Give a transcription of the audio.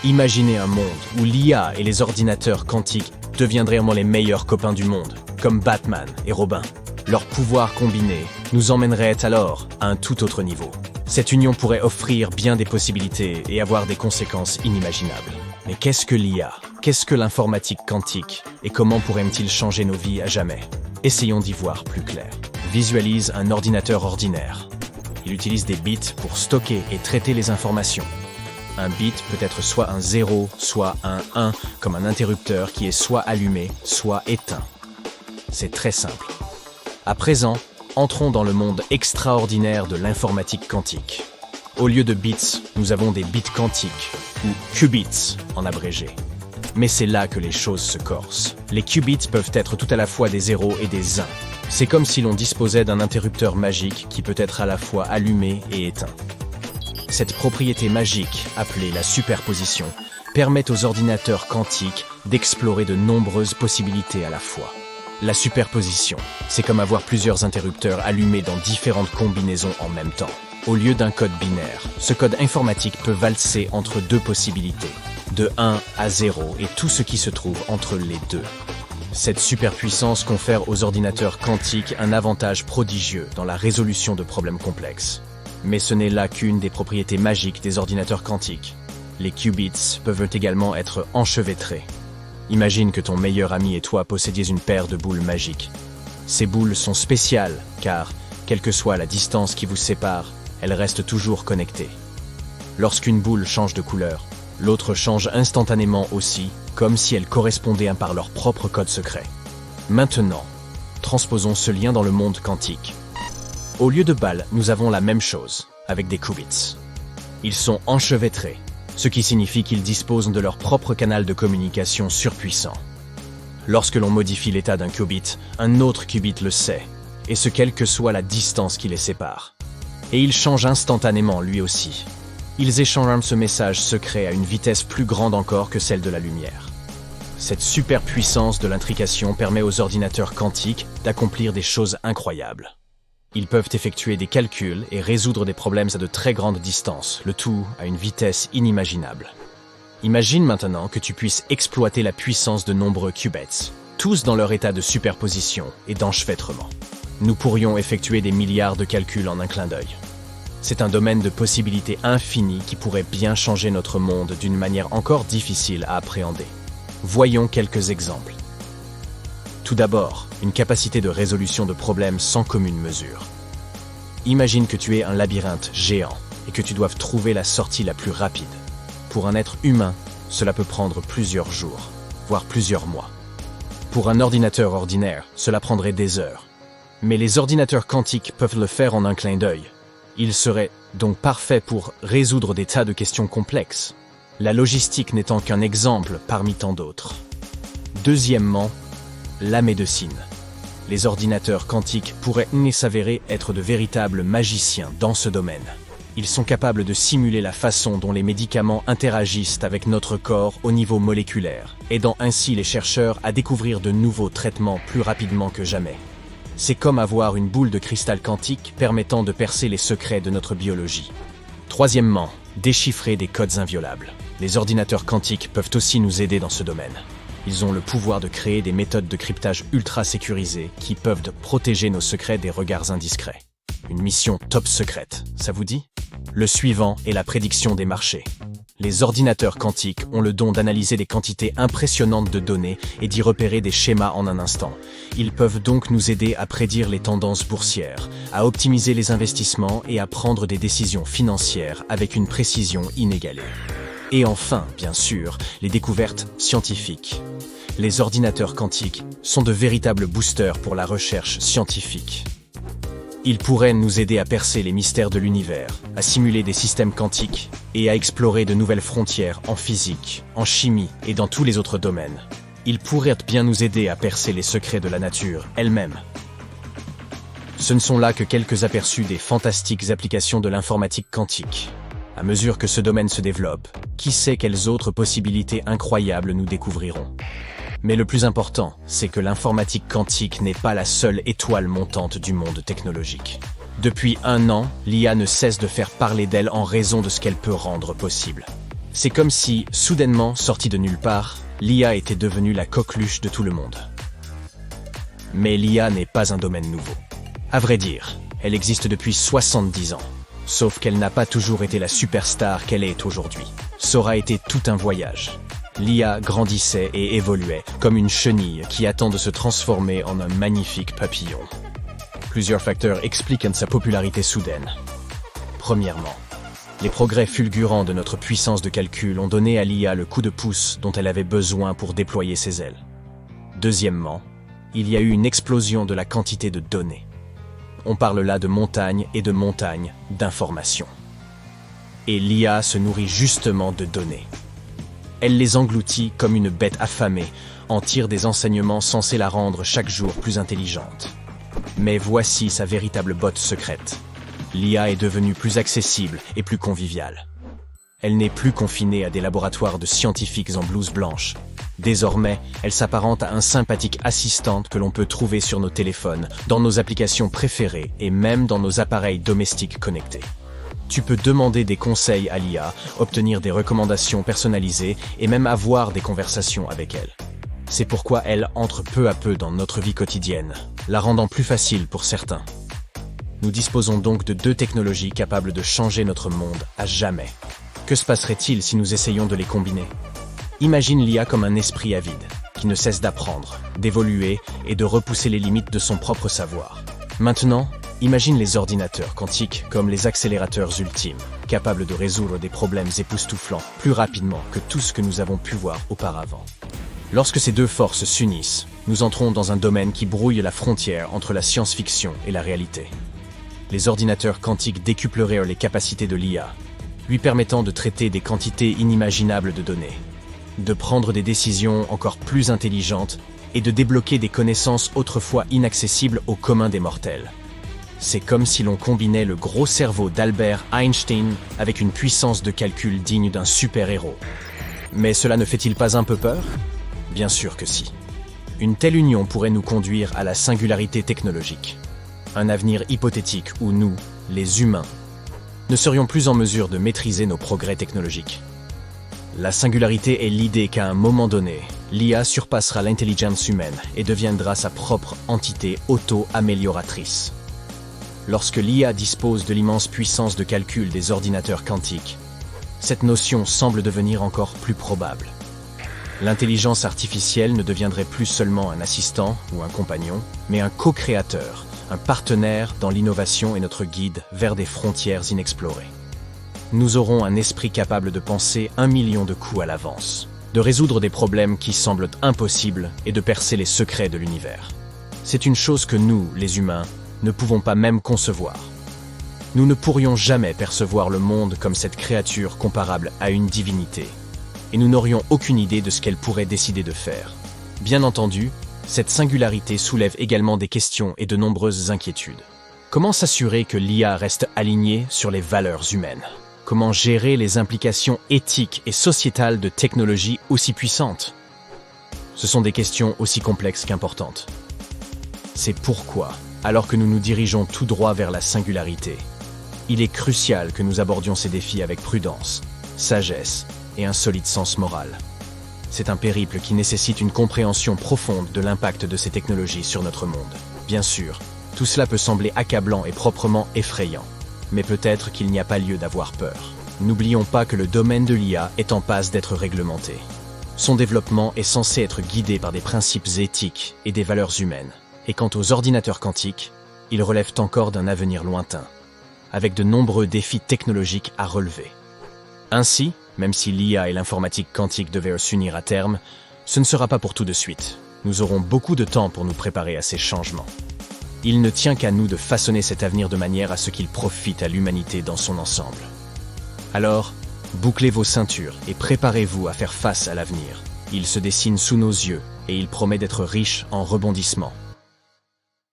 Imaginez un monde où l'IA et les ordinateurs quantiques deviendraient vraiment les meilleurs copains du monde, comme Batman et Robin. Leurs pouvoirs combinés nous emmèneraient alors à un tout autre niveau. Cette union pourrait offrir bien des possibilités et avoir des conséquences inimaginables. Mais qu'est-ce que l'IA? Qu'est-ce que l'informatique quantique? Et comment pourrait-il changer nos vies à jamais? Essayons d'y voir plus clair. Visualise un ordinateur ordinaire. Il utilise des bits pour stocker et traiter les informations. Un bit peut être soit un 0, soit un 1, comme un interrupteur qui est soit allumé, soit éteint. C'est très simple. À présent, entrons dans le monde extraordinaire de l'informatique quantique. Au lieu de bits, nous avons des bits quantiques, ou qubits en abrégé. Mais c'est là que les choses se corsent. Les qubits peuvent être tout à la fois des 0 et des 1. C'est comme si l'on disposait d'un interrupteur magique qui peut être à la fois allumé et éteint. Cette propriété magique, appelée la superposition, permet aux ordinateurs quantiques d'explorer de nombreuses possibilités à la fois. La superposition, c'est comme avoir plusieurs interrupteurs allumés dans différentes combinaisons en même temps. Au lieu d'un code binaire, ce code informatique peut valser entre deux possibilités, de 1 à 0 et tout ce qui se trouve entre les deux. Cette superpuissance confère aux ordinateurs quantiques un avantage prodigieux dans la résolution de problèmes complexes. Mais ce n'est là qu'une des propriétés magiques des ordinateurs quantiques. Les qubits peuvent également être enchevêtrés. Imagine que ton meilleur ami et toi possédiez une paire de boules magiques. Ces boules sont spéciales car, quelle que soit la distance qui vous sépare, elles restent toujours connectées. Lorsqu'une boule change de couleur, l'autre change instantanément aussi, comme si elles correspondaient par leur propre code secret. Maintenant, transposons ce lien dans le monde quantique. Au lieu de balles, nous avons la même chose, avec des qubits. Ils sont enchevêtrés, ce qui signifie qu'ils disposent de leur propre canal de communication surpuissant. Lorsque l'on modifie l'état d'un qubit, un autre qubit le sait, et ce quelle que soit la distance qui les sépare. Et il change instantanément lui aussi. Ils échangent ce message secret à une vitesse plus grande encore que celle de la lumière. Cette superpuissance de l'intrication permet aux ordinateurs quantiques d'accomplir des choses incroyables. Ils peuvent effectuer des calculs et résoudre des problèmes à de très grandes distances, le tout à une vitesse inimaginable. Imagine maintenant que tu puisses exploiter la puissance de nombreux qubits, tous dans leur état de superposition et d'enchevêtrement. Nous pourrions effectuer des milliards de calculs en un clin d'œil. C'est un domaine de possibilités infinies qui pourrait bien changer notre monde d'une manière encore difficile à appréhender. Voyons quelques exemples. Tout d'abord, une capacité de résolution de problèmes sans commune mesure. Imagine que tu es un labyrinthe géant et que tu doives trouver la sortie la plus rapide. Pour un être humain, cela peut prendre plusieurs jours, voire plusieurs mois. Pour un ordinateur ordinaire, cela prendrait des heures. Mais les ordinateurs quantiques peuvent le faire en un clin d'œil. Ils seraient donc parfaits pour résoudre des tas de questions complexes. La logistique n'étant qu'un exemple parmi tant d'autres. Deuxièmement, la médecine. Les ordinateurs quantiques pourraient s'avérer être de véritables magiciens dans ce domaine. Ils sont capables de simuler la façon dont les médicaments interagissent avec notre corps au niveau moléculaire, aidant ainsi les chercheurs à découvrir de nouveaux traitements plus rapidement que jamais. C'est comme avoir une boule de cristal quantique permettant de percer les secrets de notre biologie. Troisièmement, déchiffrer des codes inviolables. Les ordinateurs quantiques peuvent aussi nous aider dans ce domaine. Ils ont le pouvoir de créer des méthodes de cryptage ultra sécurisées qui peuvent protéger nos secrets des regards indiscrets. Une mission top secrète, ça vous dit? Le suivant est la prédiction des marchés. Les ordinateurs quantiques ont le don d'analyser des quantités impressionnantes de données et d'y repérer des schémas en un instant. Ils peuvent donc nous aider à prédire les tendances boursières, à optimiser les investissements et à prendre des décisions financières avec une précision inégalée. Et enfin, bien sûr, les découvertes scientifiques. Les ordinateurs quantiques sont de véritables boosters pour la recherche scientifique. Ils pourraient nous aider à percer les mystères de l'univers, à simuler des systèmes quantiques et à explorer de nouvelles frontières en physique, en chimie et dans tous les autres domaines. Ils pourraient bien nous aider à percer les secrets de la nature elle-même. Ce ne sont là que quelques aperçus des fantastiques applications de l'informatique quantique. À mesure que ce domaine se développe, qui sait quelles autres possibilités incroyables nous découvrirons. Mais le plus important, c'est que l'informatique quantique n'est pas la seule étoile montante du monde technologique. Depuis 1 an, l'IA ne cesse de faire parler d'elle en raison de ce qu'elle peut rendre possible. C'est comme si, soudainement, sortie de nulle part, l'IA était devenue la coqueluche de tout le monde. Mais l'IA n'est pas un domaine nouveau. À vrai dire, elle existe depuis 70 ans. Sauf qu'elle n'a pas toujours été la superstar qu'elle est aujourd'hui. Ça aura été tout un voyage. L'IA grandissait et évoluait, comme une chenille qui attend de se transformer en un magnifique papillon. Plusieurs facteurs expliquent sa popularité soudaine. Premièrement, les progrès fulgurants de notre puissance de calcul ont donné à l'IA le coup de pouce dont elle avait besoin pour déployer ses ailes. Deuxièmement, il y a eu une explosion de la quantité de données. On parle là de montagnes et de montagnes d'informations. Et l'IA se nourrit justement de données. Elle les engloutit comme une bête affamée, en tire des enseignements censés la rendre chaque jour plus intelligente. Mais voici sa véritable botte secrète. L'IA est devenue plus accessible et plus conviviale. Elle n'est plus confinée à des laboratoires de scientifiques en blouse blanche. Désormais, elle s'apparente à un sympathique assistant que l'on peut trouver sur nos téléphones, dans nos applications préférées et même dans nos appareils domestiques connectés. Tu peux demander des conseils à l'IA, obtenir des recommandations personnalisées et même avoir des conversations avec elle. C'est pourquoi elle entre peu à peu dans notre vie quotidienne, la rendant plus facile pour certains. Nous disposons donc de deux technologies capables de changer notre monde à jamais. Que se passerait-il si nous essayions de les combiner ? Imagine l'IA comme un esprit avide, qui ne cesse d'apprendre, d'évoluer et de repousser les limites de son propre savoir. Maintenant, imagine les ordinateurs quantiques comme les accélérateurs ultimes, capables de résoudre des problèmes époustouflants plus rapidement que tout ce que nous avons pu voir auparavant. Lorsque ces deux forces s'unissent, nous entrons dans un domaine qui brouille la frontière entre la science-fiction et la réalité. Les ordinateurs quantiques décupleraient les capacités de l'IA, lui permettant de traiter des quantités inimaginables de données, de prendre des décisions encore plus intelligentes et de débloquer des connaissances autrefois inaccessibles au commun des mortels. C'est comme si l'on combinait le gros cerveau d'Albert Einstein avec une puissance de calcul digne d'un super-héros. Mais cela ne fait-il pas un peu peur ? Bien sûr que si. Une telle union pourrait nous conduire à la singularité technologique. Un avenir hypothétique où nous, les humains, ne serions plus en mesure de maîtriser nos progrès technologiques. La singularité est l'idée qu'à un moment donné, l'IA surpassera l'intelligence humaine et deviendra sa propre entité auto-amélioratrice. Lorsque l'IA dispose de l'immense puissance de calcul des ordinateurs quantiques, cette notion semble devenir encore plus probable. L'intelligence artificielle ne deviendrait plus seulement un assistant ou un compagnon, mais un co-créateur, un partenaire dans l'innovation et notre guide vers des frontières inexplorées. Nous aurons un esprit capable de penser 1 million de coups à l'avance, de résoudre des problèmes qui semblent impossibles et de percer les secrets de l'univers. C'est une chose que nous, les humains, ne pouvons pas même concevoir. Nous ne pourrions jamais percevoir le monde comme cette créature comparable à une divinité, et nous n'aurions aucune idée de ce qu'elle pourrait décider de faire. Bien entendu, cette singularité soulève également des questions et de nombreuses inquiétudes. Comment s'assurer que l'IA reste alignée sur les valeurs humaines ? Comment gérer les implications éthiques et sociétales de technologies aussi puissantes ? Ce sont des questions aussi complexes qu'importantes. C'est pourquoi, alors que nous nous dirigeons tout droit vers la singularité, il est crucial que nous abordions ces défis avec prudence, sagesse et un solide sens moral. C'est un périple qui nécessite une compréhension profonde de l'impact de ces technologies sur notre monde. Bien sûr, tout cela peut sembler accablant et proprement effrayant, mais peut-être qu'il n'y a pas lieu d'avoir peur. N'oublions pas que le domaine de l'IA est en passe d'être réglementé. Son développement est censé être guidé par des principes éthiques et des valeurs humaines. Et quant aux ordinateurs quantiques, ils relèvent encore d'un avenir lointain, avec de nombreux défis technologiques à relever. Ainsi, même si l'IA et l'informatique quantique devaient s'unir à terme, ce ne sera pas pour tout de suite. Nous aurons beaucoup de temps pour nous préparer à ces changements. Il ne tient qu'à nous de façonner cet avenir de manière à ce qu'il profite à l'humanité dans son ensemble. Alors, bouclez vos ceintures et préparez-vous à faire face à l'avenir. Il se dessine sous nos yeux et il promet d'être riche en rebondissements.